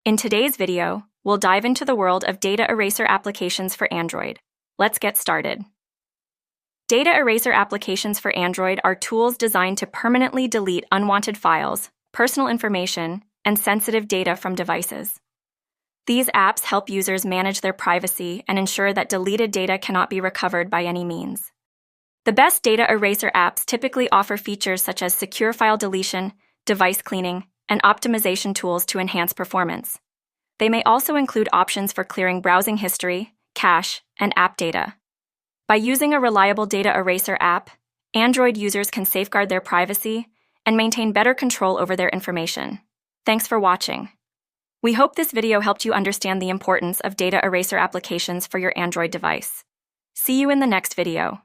In today's video, we'll dive into the world of data eraser applications for Android. Let's get started. Data eraser applications for Android are tools designed to permanently delete unwanted files, personal information, and sensitive data from devices. These apps help users manage their privacy and ensure that deleted data cannot be recovered by any means. The best data eraser apps typically offer features such as secure file deletion, device cleaning, and optimization tools to enhance performance. They may also include options for clearing browsing history, cache, and app data. By using a reliable data eraser app, Android users can safeguard their privacy and maintain better control over their information. Thanks for watching. We hope this video helped you understand the importance of data eraser applications for your Android device. See you in the next video.